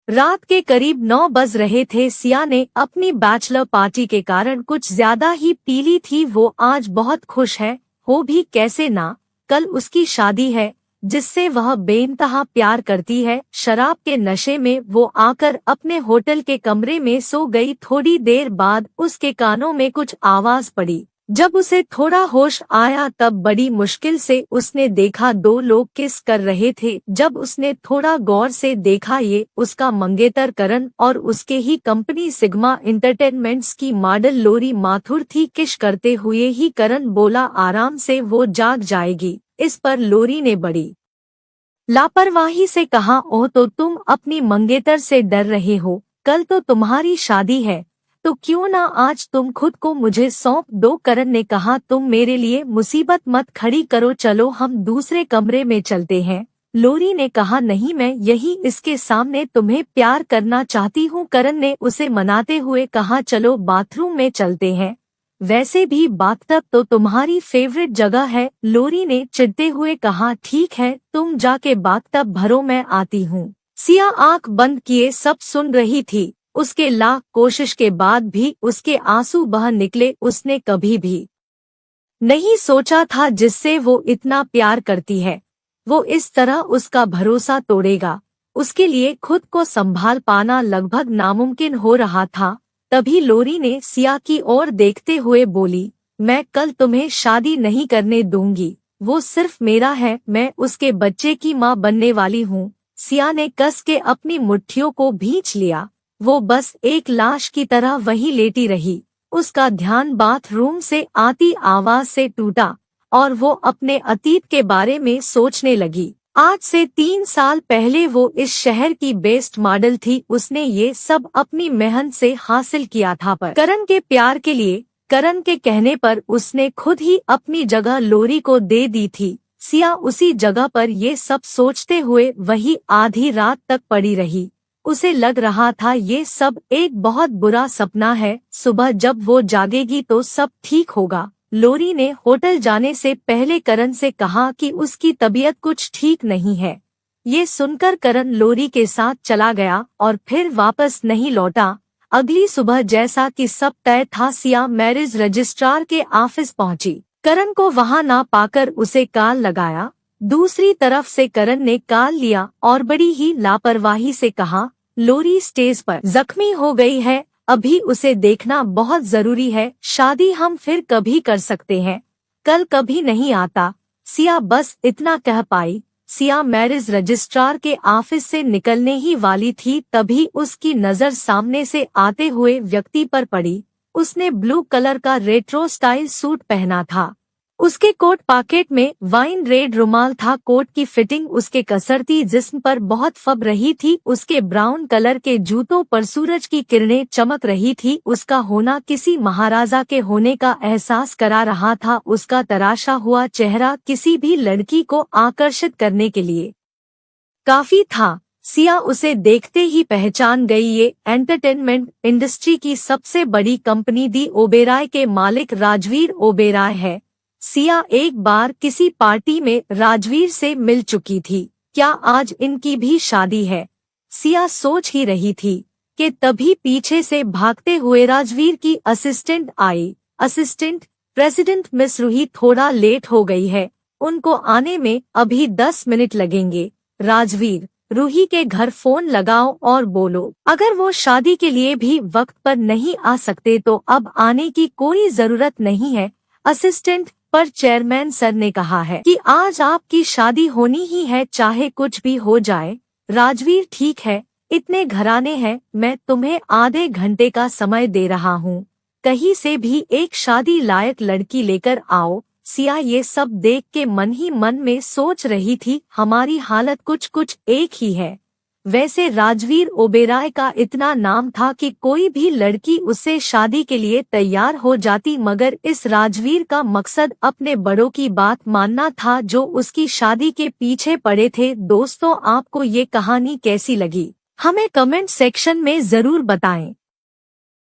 रात के करीब 9 बज रहे थे। सिया ने अपनी बैचलर पार्टी के कारण कुछ ज्यादा ही पी ली थी। वो आज बहुत खुश है, हो भी कैसे ना, कल उसकी शादी है जिससे वह बेइंतहा प्यार करती है। शराब के नशे में वो आकर अपने होटल के कमरे में सो गई। थोड़ी देर बाद उसके कानों में कुछ आवाज पड़ी। जब उसे थोड़ा होश आया तब बड़ी मुश्किल से उसने देखा 2 लोग किस कर रहे थे। जब उसने थोड़ा गौर से देखा, ये उसका मंगेतर करण और उसके ही कंपनी सिग्मा एंटरटेनमेंट्स की मॉडल लोरी माथुर थी। किस करते हुए ही करण बोला, आराम से, वो जाग जाएगी। इस पर लोरी ने बड़ी लापरवाही से कहा, ओह, तो तुम अपनी मंगेतर से डर रहे हो? कल तो तुम्हारी शादी है, तो क्यों ना आज तुम खुद को मुझे सौंप दो। करण ने कहा, तुम मेरे लिए मुसीबत मत खड़ी करो, चलो हम दूसरे कमरे में चलते हैं। लोरी ने कहा, नहीं, मैं यही इसके सामने तुम्हें प्यार करना चाहती हूँ। करण ने उसे मनाते हुए कहा, चलो बाथरूम में चलते हैं, वैसे भी बाथटब तो तुम्हारी फेवरेट जगह है। लोरी ने चिढ़ते हुए कहा, ठीक है, तुम जाके बाथटब भरो, मैं आती हूँ। सिया आंख बंद किए सब सुन रही थी। उसके लाख कोशिश के बाद भी उसके आंसू बह निकले। उसने कभी भी नहीं सोचा था जिससे वो इतना प्यार करती है, वो इस तरह उसका भरोसा तोड़ेगा। उसके लिए खुद को संभाल पाना लगभग नामुमकिन हो रहा था। तभी लोरी ने सिया की ओर देखते हुए बोली, मैं कल तुम्हें शादी नहीं करने दूंगी। वो सिर्फ मेरा है, मैं उसके बच्चे की माँ बनने वाली हूँ। सिया ने कस के अपनी मुट्ठियों को भींच लिया। वो बस एक लाश की तरह वहीं लेटी रही। उसका ध्यान बाथरूम से आती आवाज से टूटा और वो अपने अतीत के बारे में सोचने लगी। आज से 3 साल पहले वो इस शहर की बेस्ट मॉडल थी। उसने ये सब अपनी मेहनत से हासिल किया था, पर करण के प्यार के लिए, करण के कहने पर उसने खुद ही अपनी जगह लोरी को दे दी थी। सिया उसी जगह पर ये सब सोचते हुए वही आधी रात तक पड़ी रही। उसे लग रहा था ये सब एक बहुत बुरा सपना है। सुबह जब वो जागेगी तो सब ठीक होगा। लोरी ने होटल जाने से पहले करण से कहा कि उसकी तबीयत कुछ ठीक नहीं है। ये सुनकर करण लोरी के साथ चला गया और फिर वापस नहीं लौटा। अगली सुबह जैसा कि सब तय था, सिया मैरिज रजिस्ट्रार के ऑफिस पहुंची। करण को वहां ना पाकर उसे कॉल लगाया। दूसरी तरफ से करण ने कॉल लिया और बड़ी ही लापरवाही से कहा, लोरी स्टेज पर जख्मी हो गई है, अभी उसे देखना बहुत जरूरी है। शादी हम फिर कभी कर सकते हैं, कल कभी नहीं आता। सिया बस इतना कह पाई। सिया मैरिज रजिस्ट्रार के ऑफिस से निकलने ही वाली थी, तभी उसकी नजर सामने से आते हुए व्यक्ति पर पड़ी। उसने ब्लू कलर का रेट्रो स्टाइल सूट पहना था। उसके कोट पॉकेट में वाइन रेड रुमाल था। कोट की फिटिंग उसके कसरती जिस्म पर बहुत फब रही थी। उसके ब्राउन कलर के जूतों पर सूरज की किरणें चमक रही थी। उसका होना किसी महाराजा के होने का एहसास करा रहा था। उसका तराशा हुआ चेहरा किसी भी लड़की को आकर्षित करने के लिए काफी था। सिया उसे देखते ही पहचान गई। ये एंटरटेनमेंट इंडस्ट्री की सबसे बड़ी कंपनी दी ओबेरॉय के मालिक राजवीर ओबेरॉय है। सिया एक बार किसी पार्टी में राजवीर से मिल चुकी थी। क्या आज इनकी भी शादी है? सिया सोच ही रही थी कि तभी पीछे से भागते हुए राजवीर की असिस्टेंट आई। असिस्टेंट, प्रेसिडेंट मिस रूही थोड़ा लेट हो गई है, उनको आने में अभी 10 मिनट लगेंगे। राजवीर, रूही के घर फोन लगाओ और बोलो अगर वो शादी के लिए भी वक्त पर नहीं आ सकते तो अब आने की कोई जरूरत नहीं है। असिस्टेंट, पर चेयरमैन सर ने कहा है कि आज आपकी शादी होनी ही है, चाहे कुछ भी हो जाए। राजवीर, ठीक है, इतने घराने हैं, मैं तुम्हें आधे घंटे का समय दे रहा हूँ, कहीं से भी एक शादी लायक लड़की लेकर आओ। सिया ये सब देख के मन ही मन में सोच रही थी, हमारी हालत कुछ कुछ एक ही है। वैसे राजवीर ओबेरॉय का इतना नाम था कि कोई भी लड़की उससे शादी के लिए तैयार हो जाती, मगर इस राजवीर का मकसद अपने बड़ों की बात मानना था जो उसकी शादी के पीछे पड़े थे। दोस्तों, आपको ये कहानी कैसी लगी हमें कमेंट सेक्शन में जरूर बताएं।